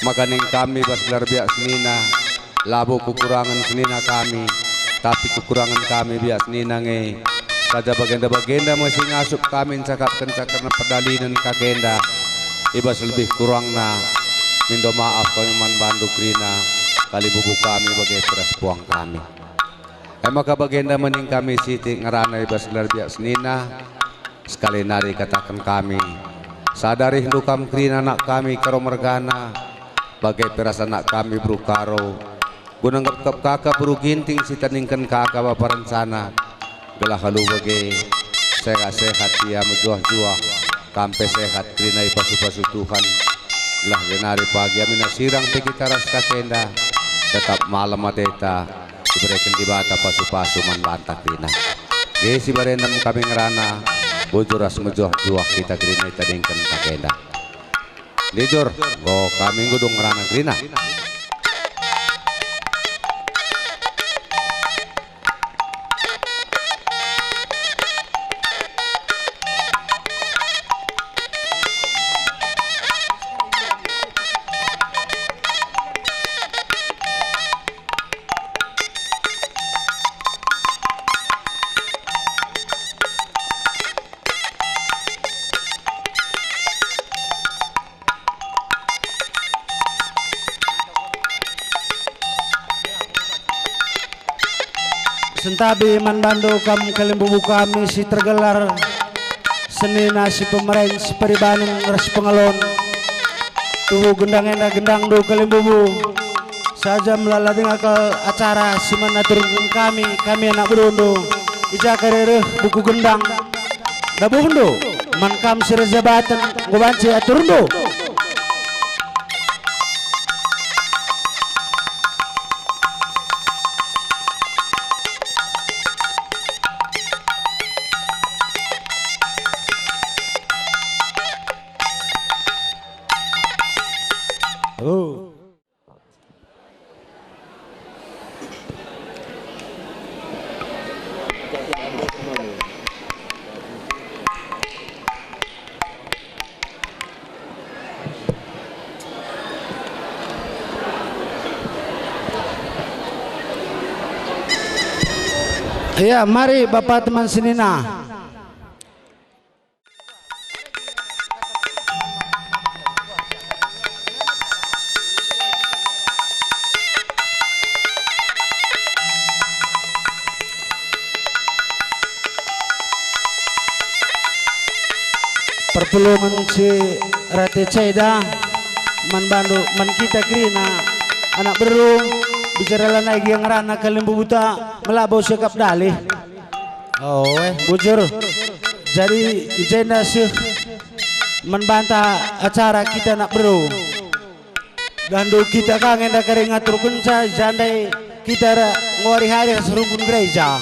Maganing kami baslar biak senina, labo kekurangan senina kami, tapi kekurangan kami biak senina nge. Saja bagenda-bagenda masih ngasup kami cakapkan karena pedalinan kagenda. Ibas lebih kurang na, mindo maaf kami man banduk rina, kali bubu kami bagai peras puang kami. Maka bagenda mening kami siti ngerana ibas gelar biak senina, sekali nari katakan kami, sadari hindukam krina anak kami karo mergana, bagai peras anak kami berukaro, gunang kap kakak beruginting si taningkan kakak baparan sana, gelah halu bagai sehat-sehat dia menjuah-juah, kampe sehat krina ipasu-pasu Tuhan, gelah genari pagi amina sirang pegi taras kakenda, tetap malam mateta, diberikan di bata pasu-pasu man bantak krina. Gesi barendam kami ngerana, bujuras menjuah-juah kita krina taningkan kakenda. Dijur, kami ngudung ngerana krina. Sentabi man bando kam kalimbubu kami si tergelar senina si pemerain si peribaning ras pengalon tuhu gendang enda gendang do kalimbubu saja melalui akal acara si manatur kami anak berondo ija karere buku gendang dabundo man kam si rezabatan ngobanci aturundo. Oh. Ya, mari Bapak teman senina. Perpuluhan si Rati Ceda man bandu man kita krina anak berung bicara lagi yang rana kalimbu buta melabau sekap dalih bujur jadi ijena sih membantah acara kita anak berung dan do kita kangen dah kering ngatur kunca jandai kita ngori hari serungkun gereja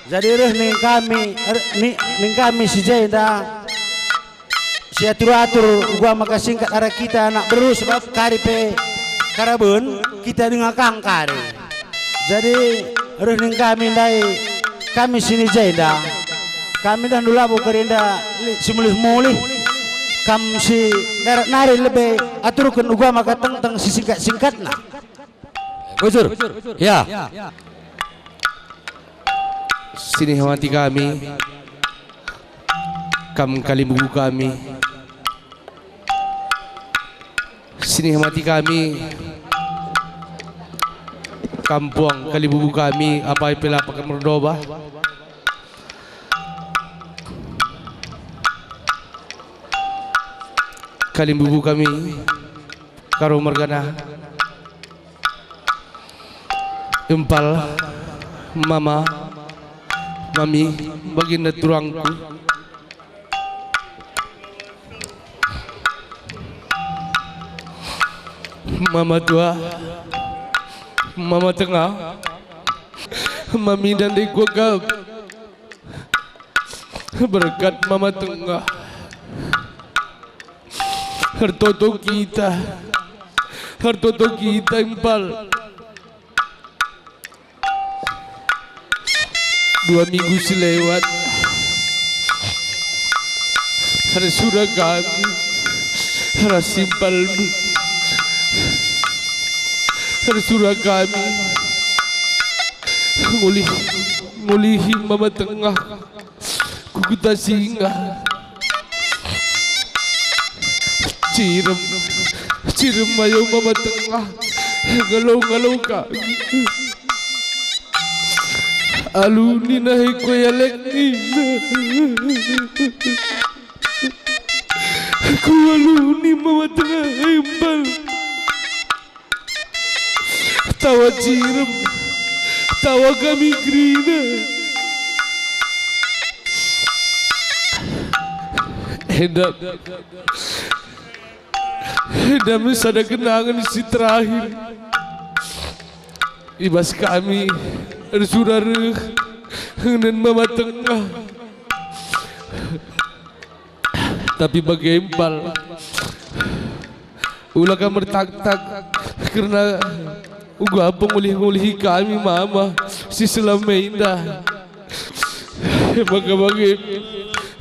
jadi ning kami si Jenda si atur-atur gua maka singkat arah kita anak beru sebab karipe karabun kita dengan kangkari jadi rening kami dai kami sini Jenda kami dan dulu abu kerinda simulih-mulih kam si darat nari lebih aturkan gua maka tentang si singkat-singkat nah bujur ya sini hawati kami kam kalimbu kami sini mati kami kampung kalibubu kami apa ipela pakai merdoba kalibubu kami karo mergana empal mama mami baginda turangku mama tua, mama tengah, mami dan gua kap berkat mama tengah hartoto kita empal 2 minggu selewat hari surah kami hari simpal surah kami ngulihi mama tengah kukuta singa cirem mayo mama tengah ngalaw kami aluni nahi koyalek nina ku aluni mama tengah embal tawa cirem tawa kami grina hendak ada kenangan si terakhir ibas kami saudara dan mama tengah tapi bagempal ulah kamar tak karena uga pengulih kami mama si selama indah bagi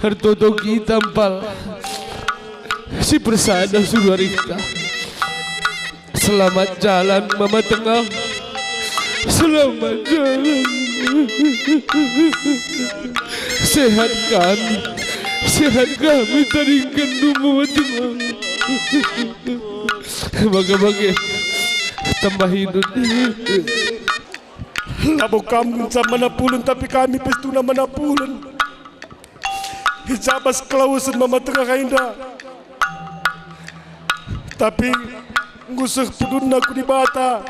hartoto kita empal si persada saudara kita selamat jalan mama tengah selamat jalan sehat kami taringkan mama tengah bagi tambah hidup labo kamu sa manapulon tapi kami pestuna manapulon hijabas klausen mama tengah kainda tapi ngusah pudun aku di bata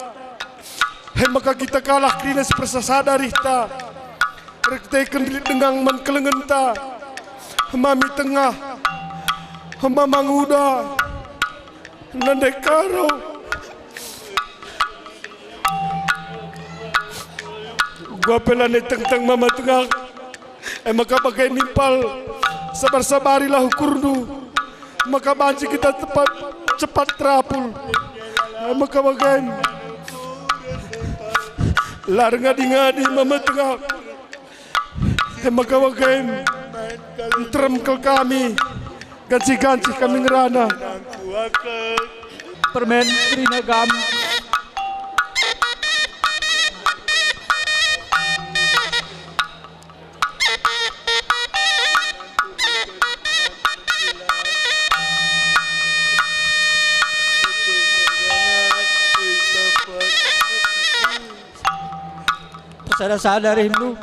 maka kita kalah krina sepersa sadarihta rektekan diri dengang man kelengenta mami tengah mamang uda nandai karo gua pelane tentang mama tengah maka bagai nimpal sabar-sabarilah ukurdu maka banci kita cepat terapul maka bagai lar ngadi mama tengah maka bagai terem ke kami ganci kami ngerana permen krina kami sadar-sadarin lu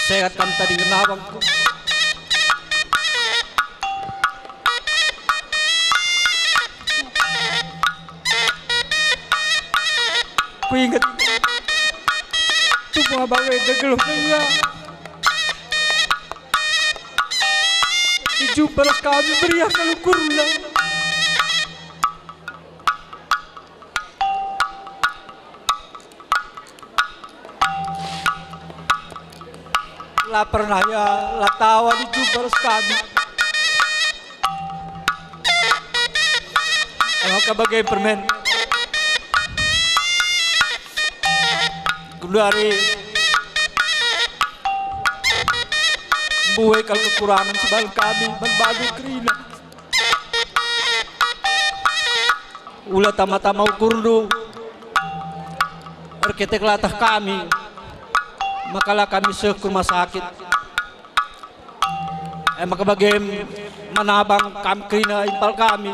sehat kam tadi kenawang ko ku ingat tu mga bagay gagalaw kaya dijumpa lang kami beriak kalukur lang lapar na ya latawa di jumpa kami emang kabagai permen gulari buhay kal kekurangan sebal kami banbago krina ulah tama-tama ukurdu arkitek latah kami makalah kami ke rumah sakit maka bagai manabang kami krina impal kami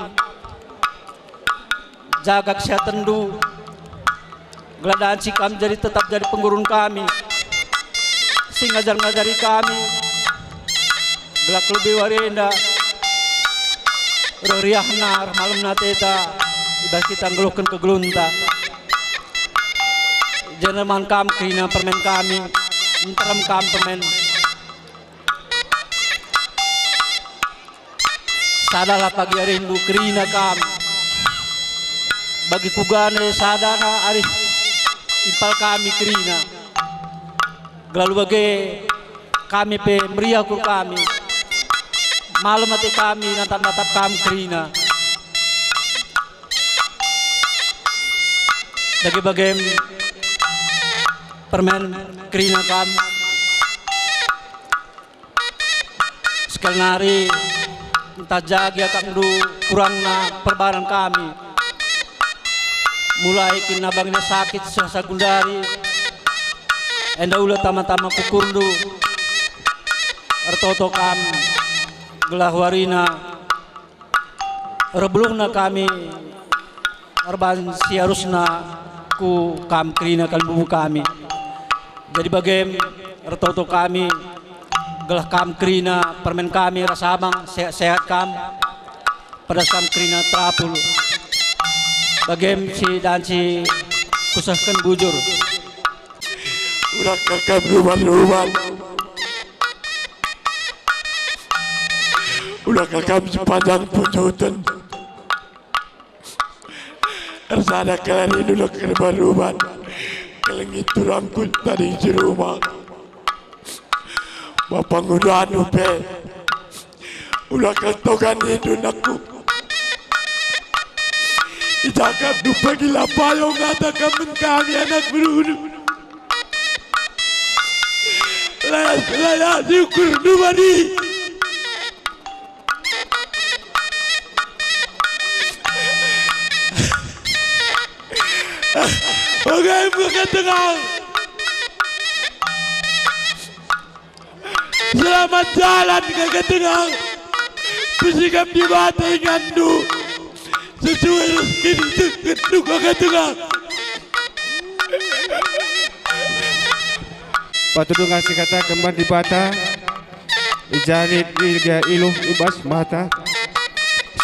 jaga kesehatan du geladaan si kami jadi tetap jadi penggurun kami si ngajari kami gelak lebih warenda riahna malam nateta ibas kita ngeluhkan ke gelunta jenengan kami krina permen kami interam kami permen sadalah pagi hari rindu krina kami bagi kugane sadana ari impal kami krina lalu bagi kami pe meriaku kami malam mati kami natap kami krina bagi permen krina kami sekali nari mentajagi akan kurangna perbanan kami. Mulai kinabangnya sakit sesagundari, enda ulah tama-tama kukurdu, artoto kami gelah warina, rebelungna kami, arban siarusna ku kam krina kan bubu kami. Jadi bagem artoto kami gelah kam krina permen kami rasabang sehat-sehat kam pada kam krina terapul. Bagem si dan si kusahkan bujur. Udah kakak berubah-ubah. Udah kakak sepanjang pujutan. Ersada kalian ini udah berubah. Kelengit turangkut tadi di rumah. Bapak udah nupe. Udah kantokan itu naku. Ijakap dupa gila payong ngatakan kami anak berunu. Layak diukur dumadi. Oke, bukan tengah. Selamat jalan ke tengah. Bersikap di mata ingandu. Sesuai rezeki itu ke tengah. Patudung ngasih kata kembang di bata, ijarit iluh ibas mata.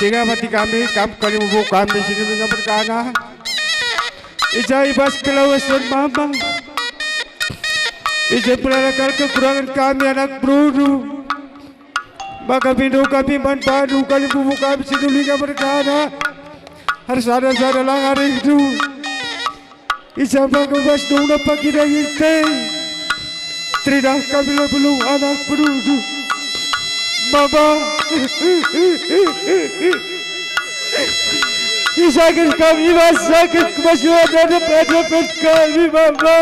Sehingga mati kami kali bubuk kami sini dengan berkana. Ija ibas kelawas dan mamang. Ija melalakal kekurangan kami anak berudu. Maka pindu kami manpadu kali bubuk kami sini dengan berkana. Harus ada lang hari itu. Ija mengebas dong pagi dan yinte. Teridah kami belum anak berudu. Mama. Sakit kami mas, sakit kemasuan dan dapat kami mama.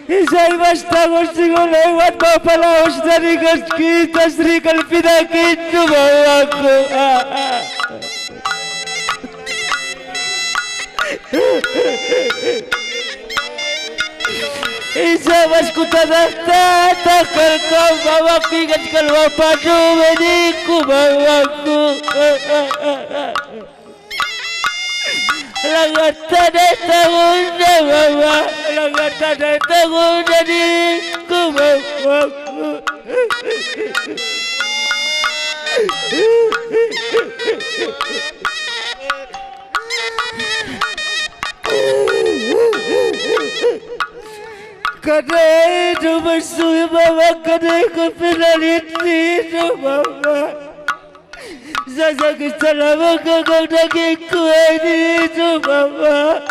Isai mas tangos singo lewat bapak laos dari kita serikal pinakit bawaku. Isa mas kutanata takal kau bawa ingat kalau padu mediku bawaku. Langat ada tahun bawa, langat ada tahun mediku bawaku. Kadai itu bersuih bawa kadai kepinaliti itu bawa. Saya kesalah kagak daging kue itu bawa.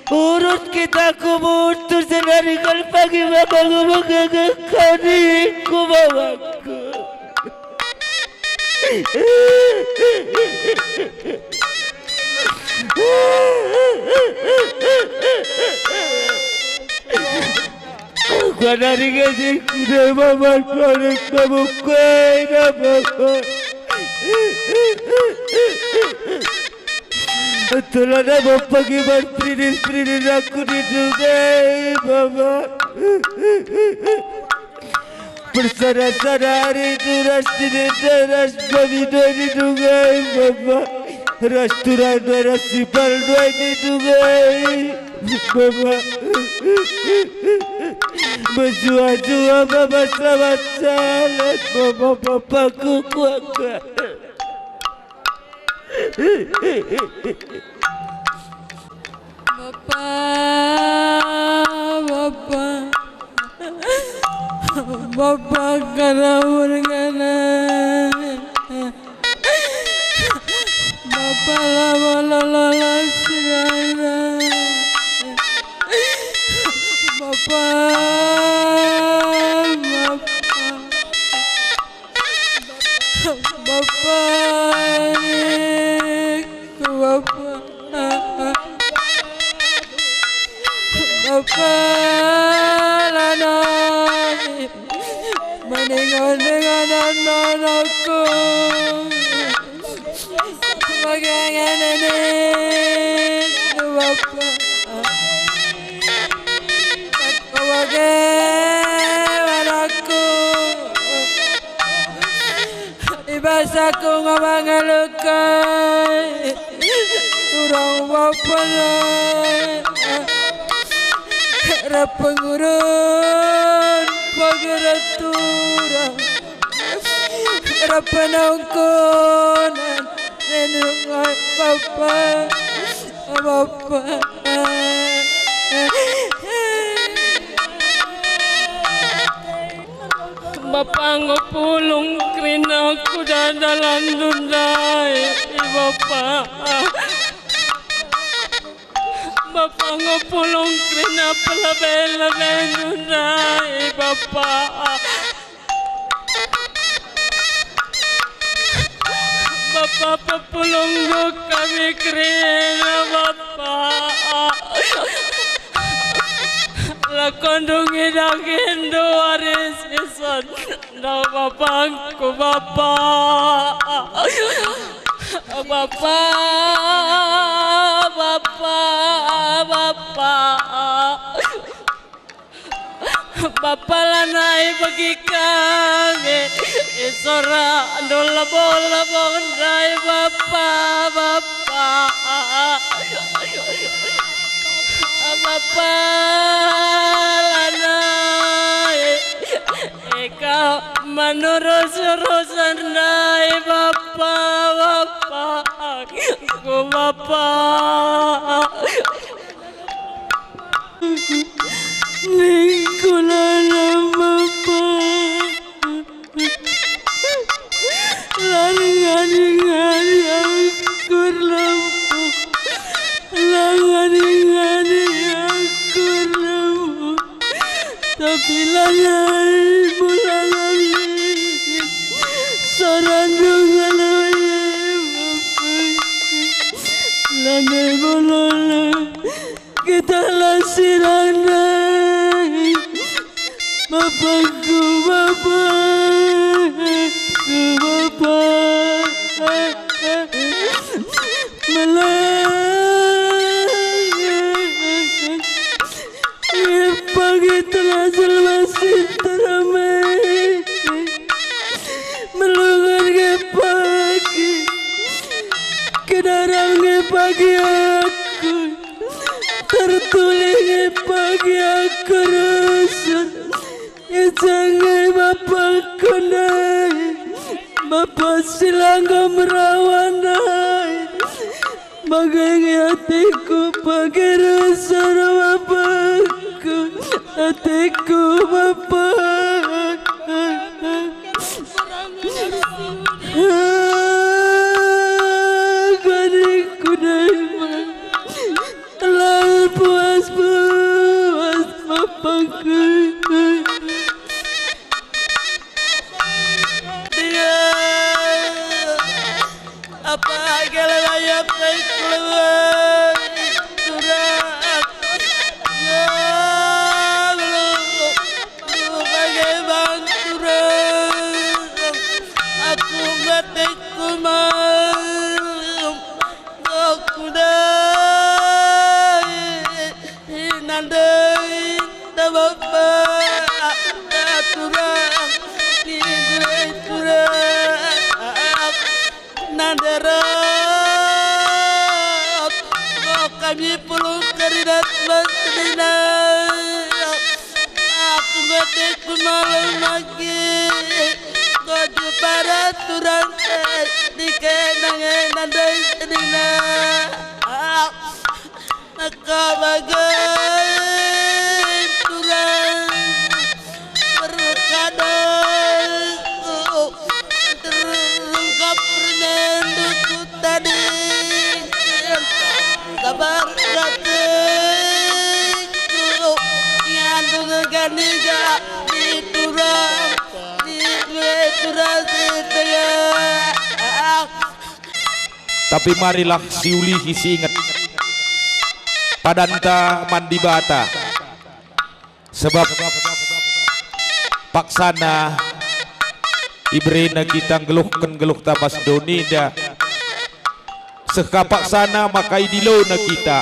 Urut kita kubutur senari kal pagi maka gagak kadiku bawaku. Gua dari gaji kuda mama kore kamu kuda mama. Itulah nama pagi berpridis aku didugai mama. Bersara-sara itu ras tidak ras babi dua didugai mama. Restoran darah sipal dua didugai mama. Berjua-jua mama selamat salat mama papaku kuat. Bapak kana murgana. Bapak lama sirana. Bapak dengan anak-anakku bagaimana nih Bapak bagaimana aku ibasaku ngamangalukai turang Bapak rapangurun pagaraturang rapanangkunan nenungan Bapak Bapak Bapak ngepulung krina aku dalam dundai Bapak Bapak ngepulung krina pelabel-label dundai Bapak Bapak pepulung kami krina Bapak lakondungi daging doaris isan na bapangku Bapak Bapak Bapak lanai bagi kami isora dola bola bondai Bapak lanai eka manurus-urusan dai Bapak ku Bapak lingkungan Bapak langan-langan yang kurlamu langan-langan yang kurlamu tapi langan bulan sarandungan langan bulan kita lasirandai Bapakku Bapak melayang pagi tengah selmasih teramai melungan ke pagi kedarang ke pagi aku tertulis pagi aku rusun jangan Bapak kondai Bapak silangga merawanai bagai hatiku pagi rusun Bapakku hatiku Bapak gadingku daima lalu puas Bapakku apa galanya baik keluar surat lu bagai bang surat aku batik kumam aku dah nandai Bapak aturan di surat nandarat kami perlu keringat masrina aku ngetik malam lagi goju para turang di kenangan nandai sedina maka bagai turang berkadang terungkap pernenduku tadi kabar hatiku ngandung ganiga di turang tapi marilah siulihi ingat padanta mandi bata sebab paksana ibrena kita geluhkan geluh tabas donida sekapak sana maka idilona kita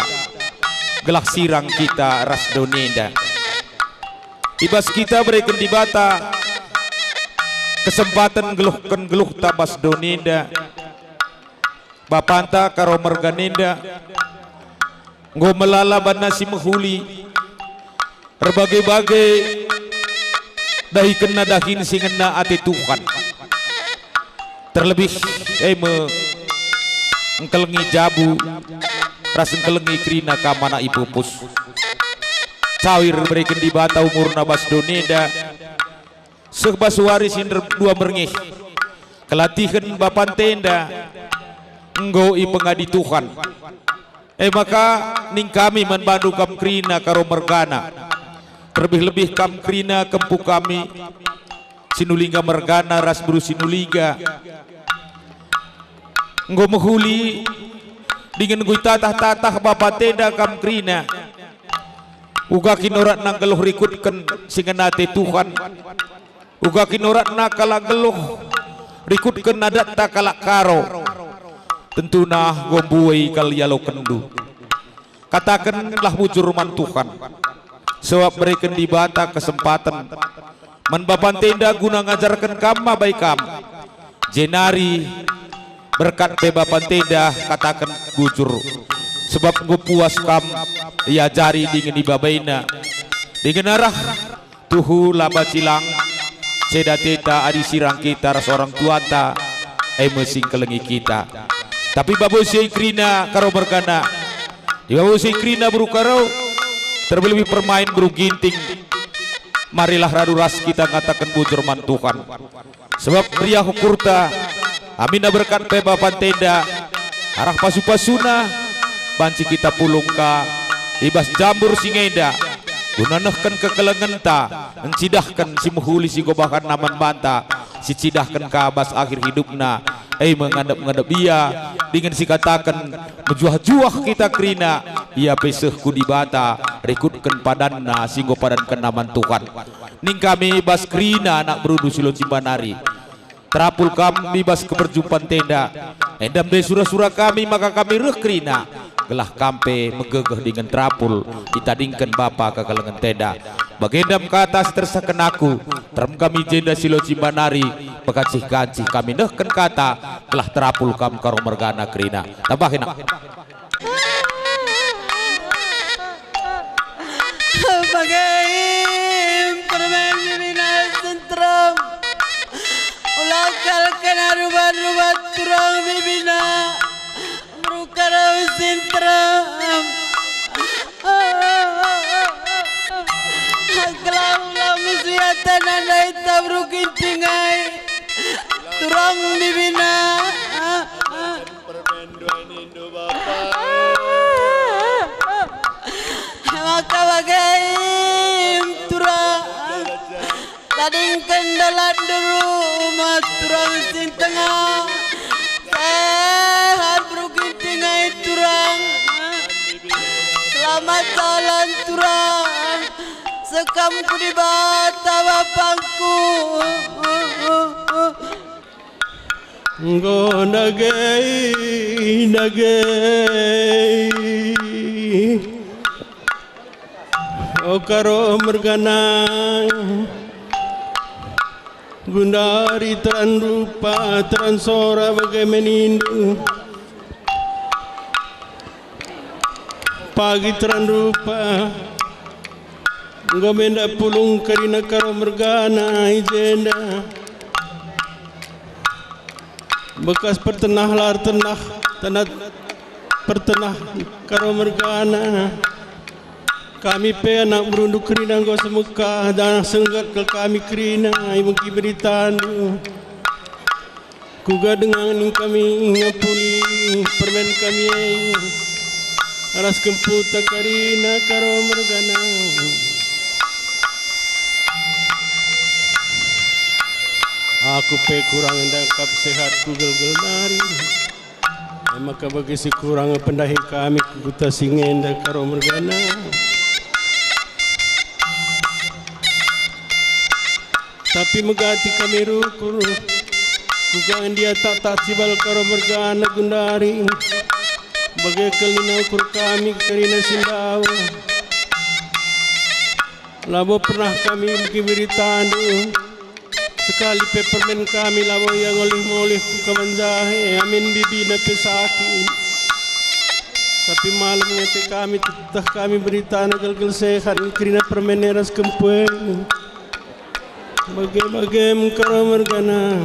gelah sirang kita ras donida ibas kita berikan di bata kesempatan geluhkan geluh tabas donida bapanta karo merganenda ngo melalaban nasi menghuli berbagai-bagai dahi kena dahin singena ati Tuhan terlebih engkelengi jabu ras engkelengi krina kamana ipupus cawir berikan di bata umur nabas doneda sebasuari sinder dua merngih kelatihan bapan tenda enggo ipengadi Tuhan maka ning kami membantu kam krina karo mergana terlebih-lebih kam krina kempu kami sinulinga mergana ras buru sinulinga enggo menghuli dengan gui tatah-tatah bapak tenda kam krina uga kinorat nang geluh rikutkan singenate Tuhan uga kinorat nakala geluh rikutkan adat takala karo tentuna gombuai kalialo kendu katakanlah bujur man Tuhan sebab berikan di bata kesempatan menbapan tenda guna ngajarkan kama baik kam jenari berkat bebapan tenda katakan bujur sebab gue puas kam ya jari dingin ibabaina dengan arah tuhu laba cilang ceda teta adi sirang kita ras orang tuata mesing kelengi kita tapi babu si krina karo bergana di babu si krina buru karo terlebih permain buru ginting marilah radu ras kita ngatakan bujur man Tuhan sebab pria hukurta amina berkat pebapan tenda arah pasu-pasuna banci kita pulungka ibas jambur singenda gunanehkan kekelengenta encidahkan si muhuli si gobakan naman banta si cidahkan kabas akhir hidupna mengadap-ngadap dia dengan si katakan menjuah-juah kita krina ia peseh ku di bata rekutkan padanna singgo padan kenaman Tuhan ning kami bas krina anak berudu silo Cimbanari terapul kami bas keberjumpan tenda endam de surah-surah kami maka kami reh krina gelah kampe megegeh dengan terapul ditadingkan bapa ke kalangan tenda bagendam ke atas tersaken aku terem kami jenda silo Cimbanari bekacih-kacih kami nehken kata telah terapul kam karo mergana krina tambahin bagai permen bibina sentram ulakal kena rubat-rubat turang bibina berukara sentram kelam-kelam musliatan andai tabrukin tinggai turang bibina permen dua nindo bapak maka bagai turang tading kendalan dulu mat turang sing tengah sehat berukin tinggai turang selamat jalan turang sekam ku di bata bapangku Go nagay o karo mergana gundari tran rupa tran sora bagai menindu pagi tran rupa gomenda pulung karina karo mergana ijenda bekas pertenah lar tenah tanah pertenah karo mergana kami pe anak berunduk kerina go semekah dan senggat ke kami kerina ibu beritandu kuga dengan kami ngapuli permen kami aras kemputa karina karo mergana aku pe kurang endakap sehat kugel-gel nari maka bagi si kurang pendahi kami kuta singenda karo mergana tapi megati kami rukun Kugang dia tak cibal karo bergana gundari bagai kelina ukur kami karina sindawa labo pernah kami beri tandu sekali peppermint kami labo yang oleh-oleh ku kamanjahe amin bibi na pesakin tapi malam ngete kami tetah kami berita na galgal sehat karina permeneras kempueng bagai-bagai karo mergana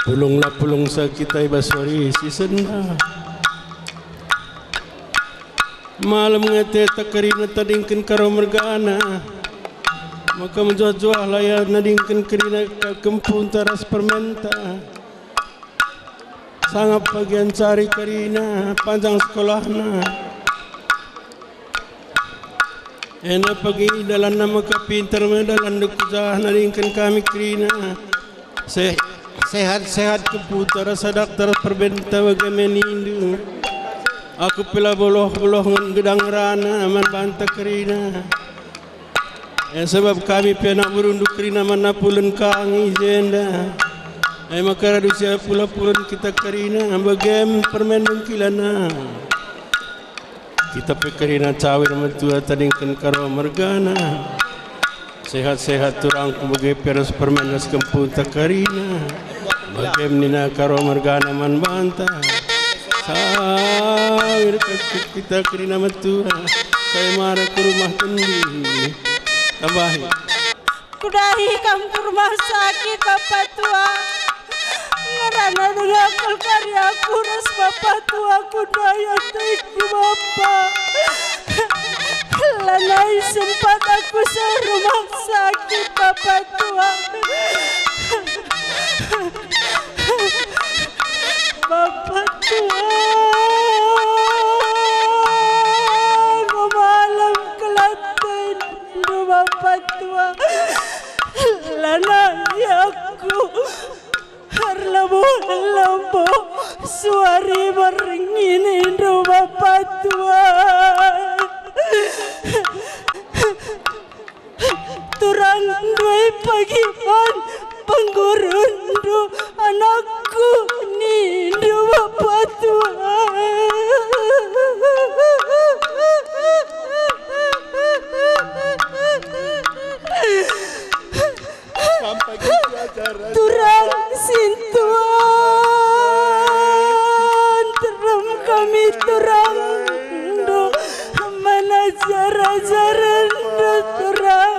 pulunglah pulung sakit ay baswari si senda malam ngete takarina tadingkan karo mergana maka menjual-jual layar nadingkan karina kempun taras permenta sangat bagian cari karina panjang sekolahna enak pagi dalam nama kapintar medalan dukujah nadingkan kami karina sehat-sehat keputar sadak teras perbenta bagai menindu aku pila boloh-boloh ngan gedang rana aman banta kerina sebab kami pena berunduk kerina mana pulen kangi jenda maka radusia pula-pulen kita kerina bagem permen mengkilana kita pekerina cawir mentua tadingkan karo mergana sehat-sehat turang bagai peras permen nas kempun takarina bagai menina karo mergana man banta sawir kita kerina mentua saya marah ke rumah tendi tambahi Kudahi kam ke rumah sakit bapak tua ngerana dengan karya kuras bapak tua kudaya teku bapak lanai sempat aku serumah sakit bapak tua bapak tua malam Klaten bapak tua lanai aku harlabo suari beringin bapak tua turang dua pagian penggurundu anakku nindu bapak tua turang sintuan terang kami turang do mana jara-jaran do turang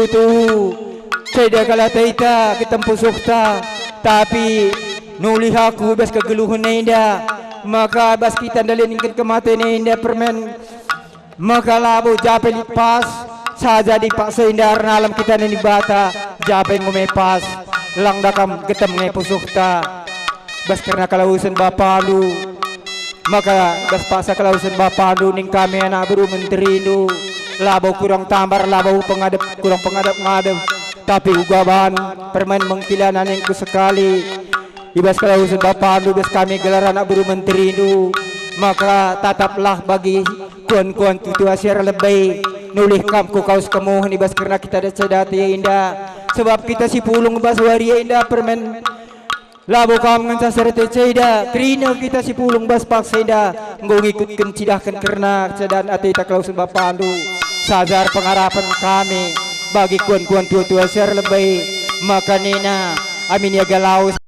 tu saya kala taita ketempuh sukta tapi nulih aku bas kegeluhan indah maka bas kita dalin ingin kematian indah permen maka labu jape lipas saja dipaksa indah alam kita nini bata jape ngumepas lang dakam getem ngepo sukta bas karena kalausan bapalu maka bas paksa kalausan bapalu ning kami anak buru menteri nu labau kurang tambar labau pengadep kurang pengadep tapi ugaban permain mengkilanan yang ku sekali ibas kalausan bapak nu bes kami gelar anak buru menteri nu maka tataplah bagi kuan-kuan tutu asyar lebay nulih kamku kaus kemuh ibas karena kita ada sedati indah sebab kita si pulung bas waria indah permen labo kam ngan sasarete ceda krina kita si pulung bas paksa indah ngikutkan cidahkan karena cedan ati tak kalausan bapak nu sadar pengharapan kami bagi kuan-kuan tua-tua share lebih maka nina amin ya galau